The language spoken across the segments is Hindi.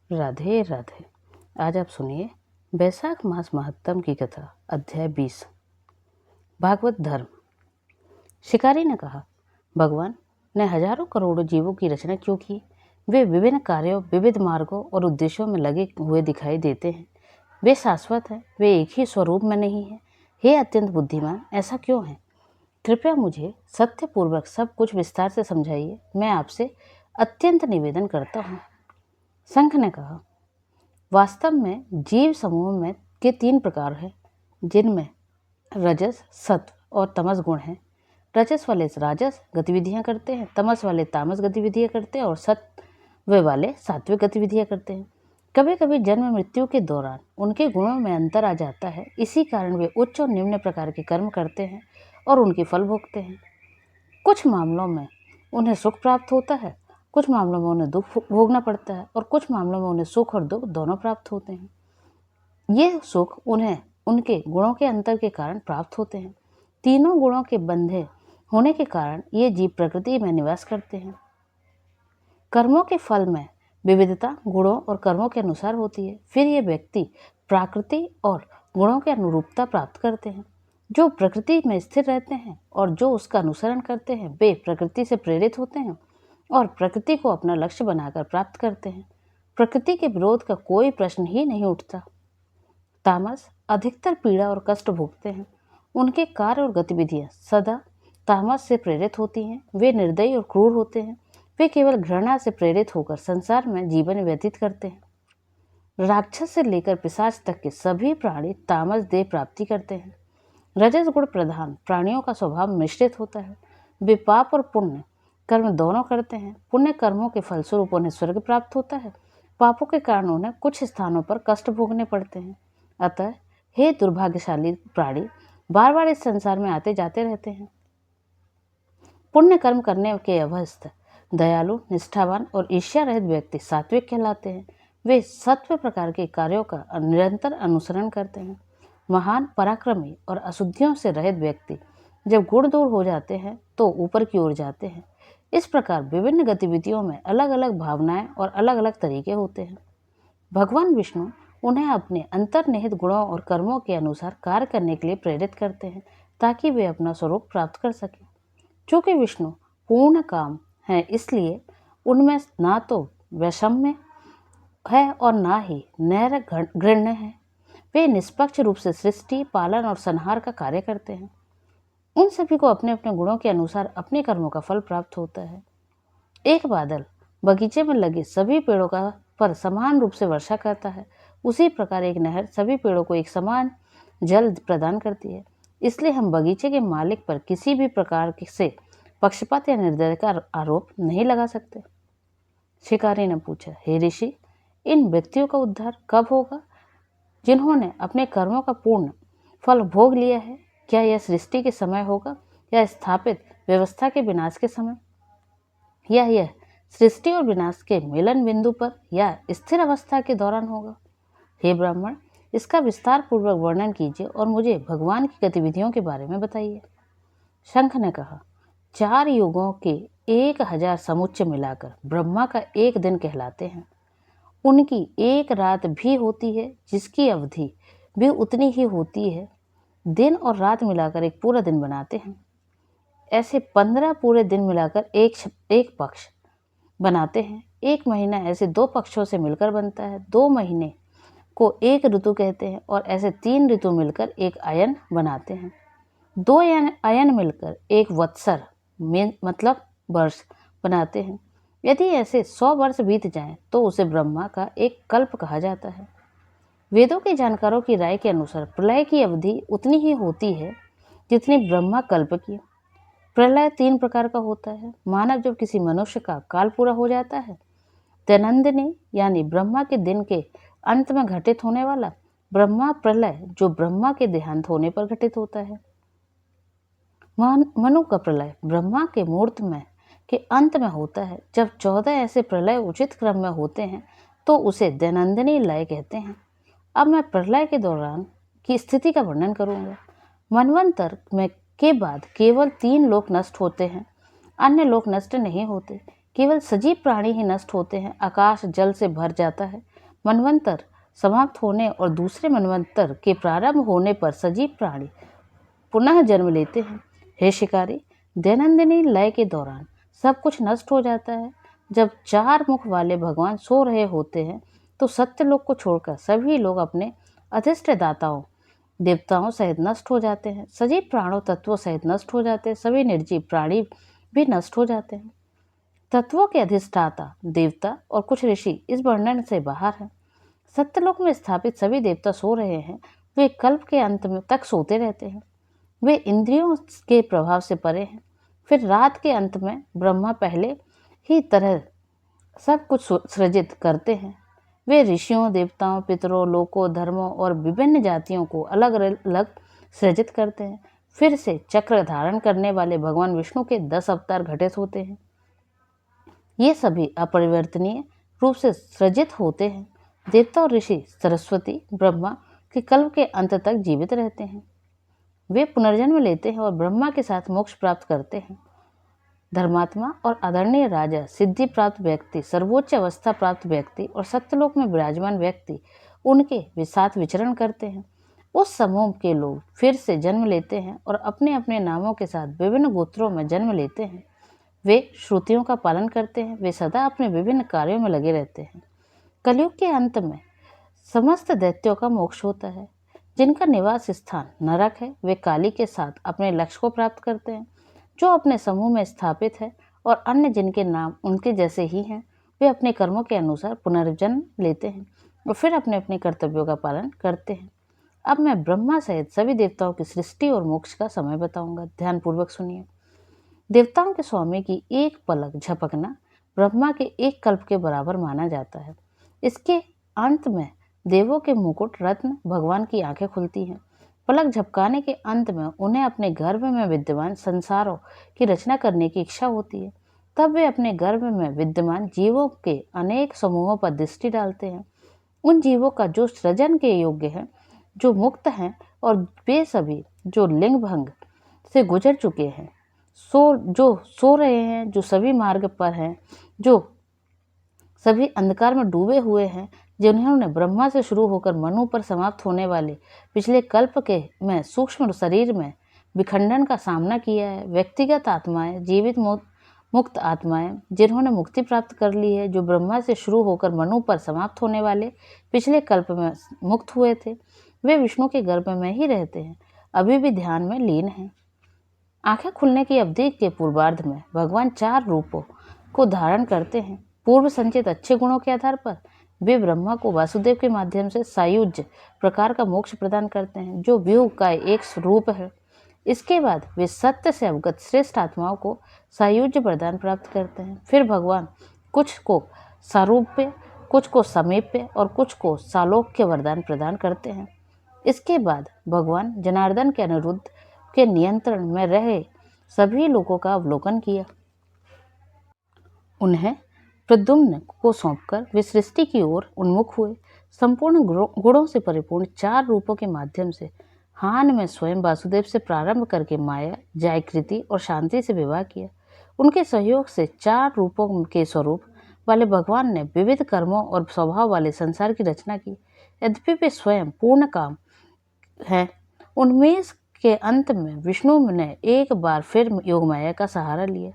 राधे राधे। आज आप सुनिए बैसाख मास महत्तम की कथा, अध्याय 20। भागवत धर्म। शिकारी ने कहा, भगवान ने हजारों करोड़ों जीवों की रचना क्यों की? वे विभिन्न कार्यों, विविध मार्गों और उद्देश्यों में लगे हुए दिखाई देते हैं। वे शाश्वत हैं, वे एक ही स्वरूप में नहीं है। हे अत्यंत बुद्धिमान, ऐसा क्यों है? कृपया मुझे सत्यपूर्वक सब कुछ विस्तार से समझाइए। मैं आपसे अत्यंत निवेदन करता हूँ। शंख ने कहा, वास्तव में जीव समूह में के 3 प्रकार हैं, जिनमें रजस, सत्व और तमस गुण हैं। रजस वाले राजस गतिविधियां करते हैं, तमस वाले तामस गतिविधियां करते हैं और सत्व वाले सात्विक गतिविधियां करते हैं। कभी कभी जन्म मृत्यु के दौरान उनके गुणों में अंतर आ जाता है। इसी कारण वे उच्च और निम्न प्रकार के कर्म करते हैं और उनके फल भोगते हैं। कुछ मामलों में उन्हें सुख प्राप्त होता है, कुछ मामलों में उन्हें दुख भोगना पड़ता है और कुछ मामलों में उन्हें सुख और दुख दोनों प्राप्त होते हैं। ये सुख उन्हें उनके गुणों के अंतर के कारण प्राप्त होते हैं। तीनों गुणों के बंधे होने के कारण ये जीव प्रकृति में निवास करते हैं। कर्मों के फल में विविधता गुणों और कर्मों के अनुसार होती है। फिर ये व्यक्ति प्रकृति और गुणों के अनुरूपता प्राप्त करते हैं। जो प्रकृति में स्थिर रहते हैं और जो उसका अनुसरण करते हैं, वे प्रकृति से प्रेरित होते हैं और प्रकृति को अपना लक्ष्य बनाकर प्राप्त करते हैं। प्रकृति के विरोध का कोई प्रश्न ही नहीं उठता। तामस अधिकतर पीड़ा और कष्ट भोगते हैं। उनके कार्य और गतिविधियां सदा तामस से प्रेरित होती हैं। वे निर्दयी और क्रूर होते हैं। वे केवल घृणा से प्रेरित होकर संसार में जीवन व्यतीत करते हैं। राक्षस से लेकर पिशाच तक के सभी प्राणी तामस देह प्राप्ति करते हैं। रजस गुण प्रधान प्राणियों का स्वभाव मिश्रित होता है। वे पाप और पुण्य कर्म दोनों करते हैं। पुण्य कर्मों के फलस्वरूप उन्हें स्वर्ग प्राप्त होता है। पापों के कारण उन्हें कुछ स्थानों पर कष्ट भोगने पड़ते हैं। अतः हे दुर्भाग्यशाली प्राणी, बार बार इस संसार में आते जाते रहते हैं। पुण्य कर्म करने के अवस्थ दयालु, निष्ठावान और ईर्ष्या रहित व्यक्ति सात्विक कहलाते हैं। वे सत्व प्रकार के कार्यों का निरंतर अनुसरण करते हैं। महान, पराक्रमी और अशुद्धियों से रहित व्यक्ति जब गुण दूर हो जाते हैं तो ऊपर की ओर जाते हैं। इस प्रकार विभिन्न गतिविधियों में अलग अलग भावनाएं और अलग अलग तरीके होते हैं। भगवान विष्णु उन्हें अपने अंतर्निहित गुणों और कर्मों के अनुसार कार्य करने के लिए प्रेरित करते हैं, ताकि वे अपना स्वरूप प्राप्त कर सकें। चूँकि विष्णु पूर्ण काम है, इसलिए उनमें ना तो वैषम्य है और ना ही नैर घृण्य है। वे निष्पक्ष रूप से सृष्टि, पालन और संहार का कार्य करते हैं। उन सभी को अपने अपने गुणों के अनुसार अपने कर्मों का फल प्राप्त होता है। एक बादल बगीचे में लगे सभी पेड़ों का पर समान रूप से वर्षा करता है, उसी प्रकार एक नहर सभी पेड़ों को एक समान जल प्रदान करती है। इसलिए हम बगीचे के मालिक पर किसी भी प्रकार से पक्षपात या निर्दयता का आरोप नहीं लगा सकते। शिकारी ने पूछा, हे ऋषि, इन व्यक्तियों का उद्धार कब होगा जिन्होंने अपने कर्मों का पूर्ण फल भोग लिया है? क्या यह सृष्टि के समय होगा या स्थापित व्यवस्था के विनाश के समय, या यह सृष्टि और विनाश के मिलन बिंदु पर या स्थिर अवस्था के दौरान होगा? हे ब्राह्मण, इसका विस्तार पूर्वक वर्णन कीजिए और मुझे भगवान की गतिविधियों के बारे में बताइए। शंख ने कहा, 4 युगों के 1000 समुच्चय मिलाकर ब्रह्मा का एक दिन कहलाते हैं। उनकी एक रात भी होती है, जिसकी अवधि भी उतनी ही होती है। दिन और रात मिलाकर एक पूरा दिन बनाते हैं। ऐसे 15 पूरे दिन मिलाकर एक पक्ष बनाते हैं। एक महीना ऐसे 2 पक्षों से मिलकर बनता है। 2 महीने को एक ऋतु कहते हैं और ऐसे 3 ऋतु मिलकर एक अयन बनाते हैं। 2 अयन मिलकर एक वत्सर मतलब वर्ष बनाते हैं। यदि ऐसे 100 वर्ष बीत जाएं तो उसे ब्रह्मा का एक कल्प कहा जाता है। वेदों के जानकारों की राय के अनुसार प्रलय की अवधि उतनी ही होती है जितनी ब्रह्मा कल्प की। प्रलय 3 प्रकार का होता है। मानव जब किसी मनुष्य का काल पूरा हो जाता है, दैनंदिनी यानी ब्रह्मा के दिन के अंत में घटित होने वाला ब्रह्मा प्रलय, जो ब्रह्मा के देहांत होने पर घटित होता है। मनु का प्रलय ब्रह्मा के मूर्त में के अंत में होता है। जब 14 ऐसे प्रलय उचित क्रम में होते हैं तो उसे दैनंदिनी लय कहते हैं। अब मैं प्रलय के दौरान की स्थिति का वर्णन करूंगा। मनवंतर में के बाद केवल 3 लोक नष्ट होते हैं, अन्य लोक नष्ट नहीं होते। केवल सजीव प्राणी ही नष्ट होते हैं। आकाश जल से भर जाता है। मनवंतर समाप्त होने और दूसरे मनवंतर के प्रारंभ होने पर सजीव प्राणी पुनः जन्म लेते हैं। हे शिकारी, दैनंदिनी लय के दौरान सब कुछ नष्ट हो जाता है। जब 4 मुख वाले भगवान सो रहे होते हैं तो सत्यलोक को छोड़कर सभी लोग अपने अधिष्ठ दाताओं देवताओं सहित नष्ट हो जाते हैं। सजीव प्राणों तत्वों सहित नष्ट हो जाते हैं। सभी निर्जीव प्राणी भी नष्ट हो जाते हैं। तत्वों के अधिष्ठाता देवता और कुछ ऋषि इस वर्णन से बाहर हैं। सत्यलोक में स्थापित सभी देवता सो रहे हैं। वे कल्प के अंत में तक सोते रहते हैं। वे इंद्रियों के प्रभाव से परे हैं। फिर रात के अंत में ब्रह्मा पहले ही तरह सब कुछ सृजित करते हैं। वे ऋषियों, देवताओं, पितरों, लोकों, धर्मों और विभिन्न जातियों को अलग अलग सृजित करते हैं। फिर से चक्र धारण करने वाले भगवान विष्णु के 10 अवतार घटित होते हैं। ये सभी अपरिवर्तनीय रूप से सृजित होते हैं। देवता और ऋषि सरस्वती ब्रह्मा के कल्प के अंत तक जीवित रहते हैं। वे पुनर्जन्म लेते हैं और ब्रह्मा के साथ मोक्ष प्राप्त करते हैं। धर्मात्मा और आदरणीय राजा, सिद्धि प्राप्त व्यक्ति, सर्वोच्च अवस्था प्राप्त व्यक्ति और सत्यलोक में विराजमान व्यक्ति उनके साथ विचरण करते हैं। उस समूह के लोग फिर से जन्म लेते हैं और अपने अपने नामों के साथ विभिन्न गोत्रों में जन्म लेते हैं। वे श्रुतियों का पालन करते हैं। वे सदा अपने विभिन्न कार्यों में लगे रहते हैं। कलयुग के अंत में समस्त दैत्यों का मोक्ष होता है। जिनका निवास स्थान नरक है, वे काली के साथ अपने लक्ष्य को प्राप्त करते हैं। जो अपने समूह में स्थापित है और अन्य जिनके नाम उनके जैसे ही हैं, वे अपने कर्मों के अनुसार पुनर्जन्म लेते हैं और फिर अपने अपने कर्तव्यों का पालन करते हैं। अब मैं ब्रह्मा सहित सभी देवताओं की सृष्टि और मोक्ष का समय बताऊंगा। ध्यानपूर्वक सुनिए। देवताओं के स्वामी की एक पलक झपकना ब्रह्मा के एक कल्प के बराबर माना जाता है। इसके अंत में देवों के मुकुट रत्न भगवान की आंखें खुलती हैं। पलक झपकाने के अंत में उन्हें अपने गर्भ में विद्यमान संसारों की रचना करने की इच्छा होती है। तब वे अपने गर्भ में विद्यमान जीवों के अनेक समूहों पर दृष्टि डालते हैं। उन जीवों का जो सृजन के योग्य है, जो मुक्त हैं, और वे सभी जो लिंग भंग से गुजर चुके हैं, जो सो रहे हैं, जो सभी मार्ग पर हैं, जो सभी अंधकार में डूबे हुए हैं, जिन्होंने ब्रह्मा से शुरू होकर मनु पर समाप्त होने वाले पिछले कल्प के में सूक्ष्म शरीर में विखंडन का सामना किया है। व्यक्तिगत आत्माएं, जीवित मुक्त आत्माएं जिन्होंने मुक्ति प्राप्त कर ली है, जो ब्रह्मा से शुरू होकर मनु पर समाप्त होने वाले पिछले कल्प में मुक्त हुए थे, वे विष्णु के गर्भ में ही रहते हैं, अभी भी ध्यान में लीन हैं। आंखें खुलने की अवधि के पूर्वार्ध में भगवान 4 रूपों को धारण करते हैं। पूर्व संचित अच्छे गुणों के आधार पर वे ब्रह्मा को वासुदेव के माध्यम से सायुज्य प्रकार का मोक्ष प्रदान करते हैं, जो व्यूह का एक रूप है। इसके बाद वे सत्य से अवगत श्रेष्ठ आत्माओं को सायुज्य वरदान प्राप्त करते हैं। फिर भगवान कुछ को सारूप्य, कुछ को समीप्य और कुछ को सालोक्य वरदान प्रदान करते हैं। इसके बाद भगवान जनार्दन के अनिरुद्ध के नियंत्रण में रहे सभी लोगों का अवलोकन किया। उन्हें प्रद्युम्न को सौंपकर वे सृष्टि की ओर उन्मुख हुए। संपूर्ण गुणों से परिपूर्ण 4 रूपों के माध्यम से हान में स्वयं वासुदेव से प्रारंभ करके माया, जायकृति और शांति से विवाह किया। उनके सहयोग से 4 रूपों के स्वरूप वाले भगवान ने विविध कर्मों और स्वभाव वाले संसार की रचना की। यद्यपि वे स्वयं पूर्ण काम हैं, उनमें के अंत में विष्णु ने एक बार फिर योगमाया का सहारा लिया।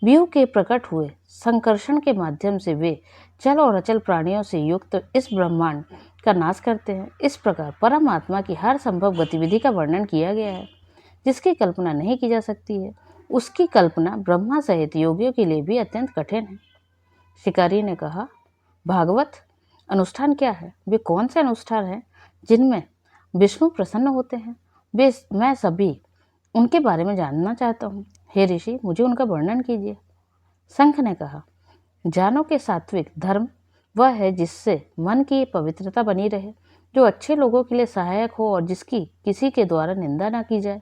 व्यूह के प्रकट हुए संकर्षण के माध्यम से वे चल और अचल प्राणियों से युक्त इस ब्रह्मांड का नाश करते हैं। इस प्रकार परमात्मा की हर संभव गतिविधि का वर्णन किया गया है, जिसकी कल्पना नहीं की जा सकती है। उसकी कल्पना ब्रह्मा सहित योगियों के लिए भी अत्यंत कठिन है। शिकारी ने कहा, भागवत अनुष्ठान क्या है? वे कौन से अनुष्ठान हैं जिनमें विष्णु प्रसन्न होते हैं? मैं सभी उनके बारे में जानना चाहता हूँ। हे ऋषि, मुझे उनका वर्णन कीजिए। शंख ने कहा, जानो कि सात्विक धर्म वह है जिससे मन की पवित्रता बनी रहे, जो अच्छे लोगों के लिए सहायक हो और जिसकी किसी के द्वारा निंदा ना की जाए।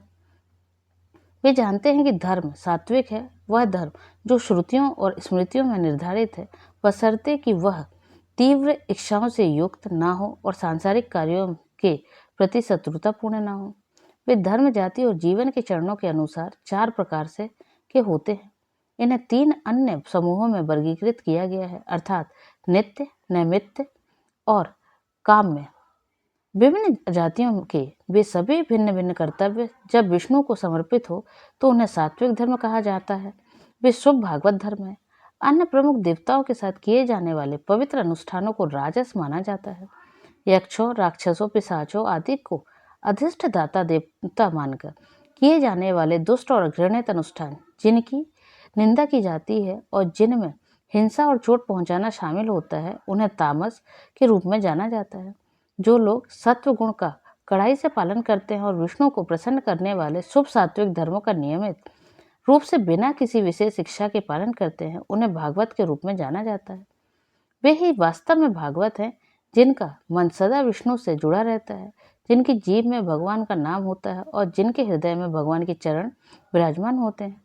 वे जानते हैं कि धर्म सात्विक है वह धर्म जो श्रुतियों और स्मृतियों में निर्धारित है, बशर्ते कि वह तीव्र इच्छाओं से युक्त ना हो और सांसारिक कार्यों के प्रति शत्रुतापूर्ण ना हो। वे धर्म, जाति और जीवन के चरणों के अनुसार 4 प्रकार से के होते हैं। इन्हें 3 अन्य समूहों में वर्गीकृत किया गया है, अर्थात नित्य, नैमित्य और काम में विभिन्न जातियों के वे सभी भिन्न भिन्न कर्तव्य जब विष्णु को समर्पित हो तो उन्हें सात्विक धर्म कहा जाता है। वे शुभ भागवत धर्म है। अन्य प्रमुख देवताओं के साथ किए जाने वाले पवित्र अनुष्ठानों को राजस माना जाता है। यक्षों, राक्षसों, पिशाचों आदि को अधिष्ठ दाता देवता मानकर किए जाने वाले दुष्ट और घृणित अनुष्ठान जिनकी निंदा की जाती है और जिनमें हिंसा और चोट पहुंचाना शामिल होता है उन्हें तामस के रूप में जाना जाता है। जो लोग सत्व गुण का कड़ाई से पालन करते हैं और विष्णु को प्रसन्न करने वाले शुभ सात्विक धर्मों का नियमित रूप से बिना किसी विशेष शिक्षा के पालन करते हैं उन्हें भागवत के रूप में जाना जाता है। वे ही वास्तव में भागवत हैं जिनका मन सदा विष्णु से जुड़ा रहता है, जिनकी जीभ में भगवान का नाम होता है और जिनके हृदय में भगवान के चरण विराजमान होते हैं।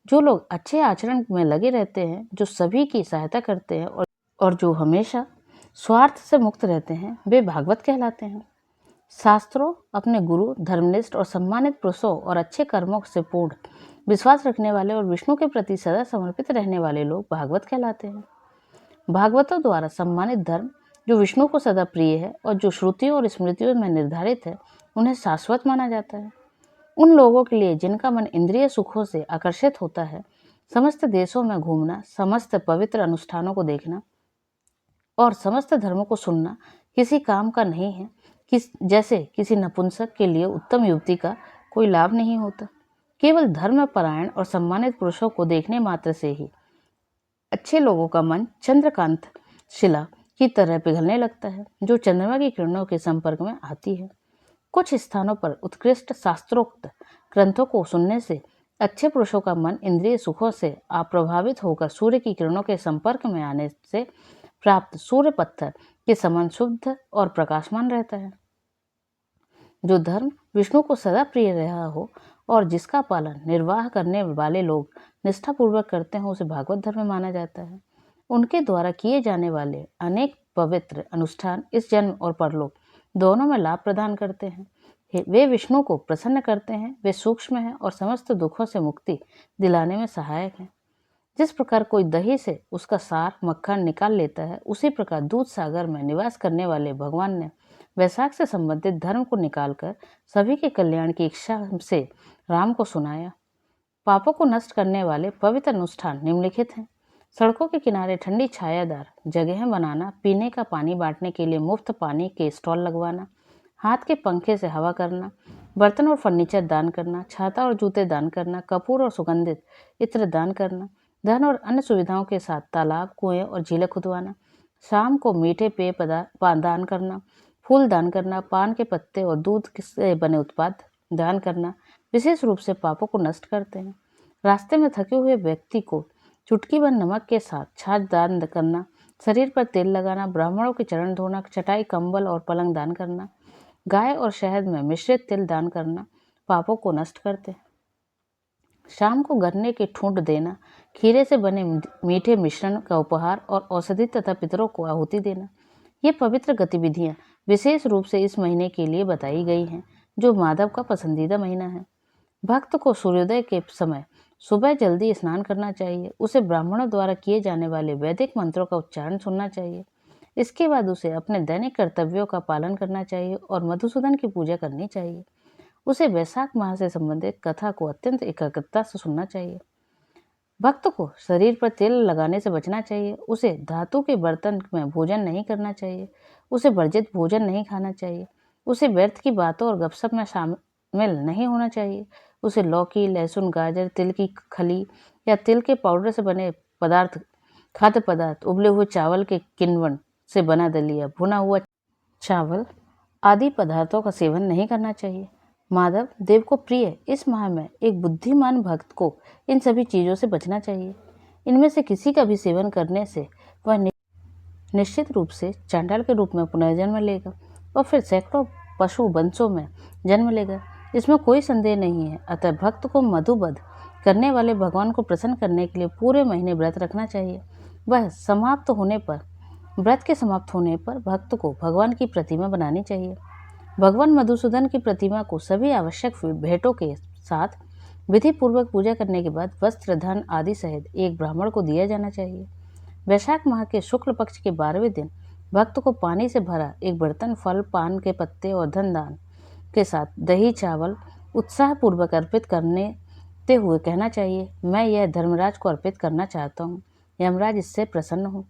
जो लोग अच्छे आचरण में लगे रहते हैं, जो सभी की सहायता करते हैं और जो हमेशा स्वार्थ से मुक्त रहते हैं, वे भागवत कहलाते हैं। शास्त्रों, अपने गुरु, धर्मनिष्ठ और सम्मानित पुरुषों और अच्छे कर्मों से पूर्ण विश्वास रखने वाले और विष्णु के प्रति सदा समर्पित रहने वाले लोग भागवत कहलाते हैं। भागवतों द्वारा सम्मानित धर्म जो विष्णु को सदा प्रिय है और जो श्रुतियों और स्मृतियों में निर्धारित है, उन्हें शाश्वत माना जाता है। उन लोगों के लिए जिनका मन इंद्रिय सुखों से आकर्षित होता है, समस्त देशों में घूमना, समस्त पवित्र अनुष्ठानों को देखना और समस्त धर्मों को सुनना किसी काम का नहीं है, जैसे किसी नपुंसक के लिए उत्तम युवती का कोई लाभ नहीं होता। केवल धर्म परायण और सम्मानित पुरुषों को देखने मात्र से ही अच्छे लोगों का मन चंद्रकांत शिला की तरह पिघलने लगता है, जो चंद्रमा की किरणों के संपर्क में आती है। कुछ स्थानों पर उत्कृष्ट शास्त्रोक्त ग्रंथों को सुनने से अच्छे पुरुषों का मन इंद्रिय सुखों से अप्रभावित होकर सूर्य की किरणों के संपर्क में आने से प्राप्त सूर्य पत्थर के समान शुद्ध और प्रकाशमान रहता है। जो धर्म विष्णु को सदा प्रिय रहा हो और जिसका पालन निर्वाह करने वाले लोग निष्ठापूर्वक करते हैं, उसे भागवत धर्म माना जाता है। उनके द्वारा किए जाने वाले अनेक पवित्र अनुष्ठान इस जन्म और परलोक दोनों में लाभ प्रदान करते हैं। वे विष्णु को प्रसन्न करते हैं, वे सूक्ष्म हैं और समस्त दुखों से मुक्ति दिलाने में सहायक हैं। जिस प्रकार कोई दही से उसका सार मक्खन निकाल लेता है, उसी प्रकार दूध सागर में निवास करने वाले भगवान ने वैशाख से संबंधित धर्म को निकालकर सभी के कल्याण की इच्छा से राम को सुनाया। पापों को नष्ट करने वाले पवित्र अनुष्ठान निम्नलिखित हैं। सड़कों के किनारे ठंडी छायादार जगह बनाना, पीने का पानी बांटने के लिए मुफ्त पानी के स्टॉल लगवाना, हाथ के पंखे से हवा करना, बर्तन और फर्नीचर दान करना, छाता और जूते दान करना, कपूर और सुगंधित इत्र दान करना, धन और अन्य सुविधाओं के साथ तालाब, कुएं और झीलें खुदवाना, शाम को मीठे पेय पदार्थ दान करना, फूल दान करना, पान के पत्ते और दूध से बने उत्पाद दान करना विशेष रूप से पापों को नष्ट करते हैं। रास्ते में थके हुए व्यक्ति को चुटकी भर नमक के साथ छाछ दान करना, शरीर पर तेल लगाना, ब्राह्मणों के चरण धोना, चटाई, कंबल और पलंग दान करना, गाय और शहद में मिश्रित तिल दान करना पापों को नष्ट करते हैं। शाम को गन्ने के ठूंठ देना, खीरे से बने मीठे मिश्रण का उपहार और औषधि तथा पितरों को आहुति देना, ये पवित्र गतिविधियां विशेष रूप से इस महीने के लिए बताई गई हैं, जो माधव का पसंदीदा महीना है। भक्त को सूर्योदय के समय सुबह जल्दी स्नान करना चाहिए। उसे ब्राह्मणों द्वारा किए जाने वाले वैदिक मंत्रों का उच्चारण सुनना चाहिए। इसके बाद उसे अपने दैनिक कर्तव्यों का पालन करना चाहिए और मधुसूदन की पूजा करनी चाहिए। उसे वैशाख माह से संबंधित कथा को अत्यंत एकाग्रता से सुनना चाहिए। भक्त को शरीर पर तेल लगाने से बचना चाहिए। उसे धातु के बर्तन में भोजन नहीं करना चाहिए। उसे वर्जित भोजन नहीं खाना चाहिए। उसे व्यर्थ की बातों और गपशप में शामिल नहीं होना चाहिए। उसे लौकी, लहसुन, गाजर, तिल की खली या तिल के पाउडर से बने पदार्थ, खाद्य पदार्थ, उबले हुए चावल के किण्वन से बना दलिया, भुना हुआ चावल आदि पदार्थों का सेवन नहीं करना चाहिए। माधव देव को प्रिय इस माह में एक बुद्धिमान भक्त को इन सभी चीज़ों से बचना चाहिए। इनमें से किसी का भी सेवन करने से वह निश्चित रूप से चांडाल के रूप में पुनर्जन्म लेगा और फिर सैकड़ों पशु वंशों में जन्म लेगा। इसमें कोई संदेह नहीं है। अतः भक्त को मधुबध करने वाले भगवान को प्रसन्न करने के लिए पूरे महीने व्रत रखना चाहिए। व्रत के समाप्त होने पर भक्त को भगवान की प्रतिमा बनानी चाहिए। भगवान मधुसूदन की प्रतिमा को सभी आवश्यक भेंटों के साथ विधि पूर्वक पूजा करने के बाद वस्त्र, धन आदि सहित एक ब्राह्मण को दिया जाना चाहिए। वैशाख माह के शुक्ल पक्ष के 12वें दिन भक्त को पानी से भरा एक बर्तन फल, पान के पत्ते और धन दान के साथ दही चावल उत्साहपूर्वक अर्पित करते हुए कहना चाहिए, मैं यह धर्मराज को अर्पित करना चाहता हूँ, यमराज इससे प्रसन्न हो।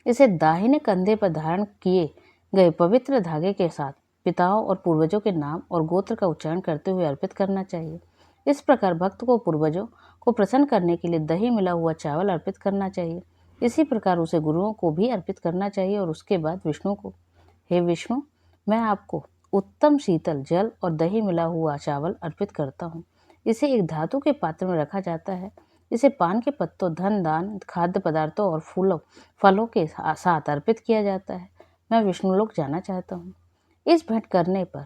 इसे दाहिने कंधे पर धारण किए गए पवित्र धागे के साथ पिताओं और पूर्वजों के नाम और गोत्र का उच्चारण करते हुए अर्पित करना चाहिए। इस प्रकार भक्त को पूर्वजों को प्रसन्न करने के लिए दही मिला हुआ चावल अर्पित करना चाहिए। इसी प्रकार उसे गुरुओं को भी अर्पित करना चाहिए और उसके बाद विष्णु को। हे विष्णु, मैं आपको उत्तम शीतल जल और दही मिला हुआ चावल अर्पित करता हूँ। इसे एक धातु के पात्र में रखा जाता है। इसे पान के पत्तों, धन दान, खाद्य पदार्थों और फलों के साथ अर्पित किया जाता है। मैं विष्णुलोक जाना चाहता हूँ। इस भेंट करने पर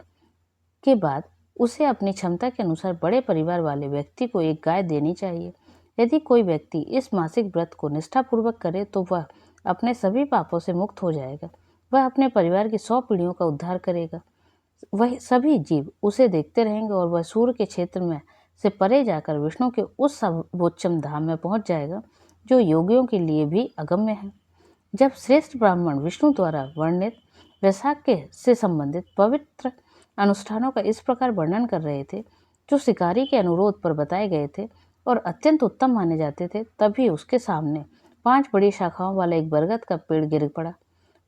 के बाद उसे अपनी क्षमता के अनुसार बड़े परिवार वाले व्यक्ति को एक गाय देनी चाहिए। यदि कोई व्यक्ति इस मासिक व्रत को निष्ठापूर्वक करे तो वह अपने सभी पापों से मुक्त हो जाएगा। वह अपने परिवार की 100 पीढ़ियों का उद्धार करेगा। वह सभी जीव उसे देखते रहेंगे और वह सूर्य के क्षेत्र में से परे जाकर विष्णु के उस सर्वोच्चम धाम में पहुंच जाएगा जो योगियों के लिए भी अगम्य है। जब श्रेष्ठ ब्राह्मण विष्णु द्वारा वर्णित वैशाख के से संबंधित पवित्र अनुष्ठानों का इस प्रकार वर्णन कर रहे थे, जो शिकारी के अनुरोध पर बताए गए थे और अत्यंत उत्तम माने जाते थे, तभी उसके सामने 5 बड़ी शाखाओं वाला एक बरगद का पेड़ गिर पड़ा।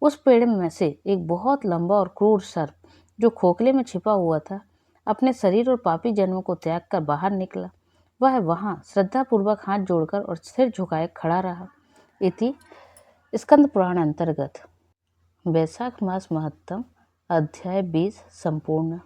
उस पेड़ में से एक बहुत लंबा और क्रूर सर्प, जो खोखले में छिपा हुआ था, अपने शरीर और पापी जन्मों को त्याग कर बाहर निकला। वह वहां श्रद्धापूर्वक हाथ जोड़कर और सिर झुकाए खड़ा रहा। इति स्कंद पुराण अंतर्गत वैशाख मास महत्तम अध्याय 20 संपूर्ण।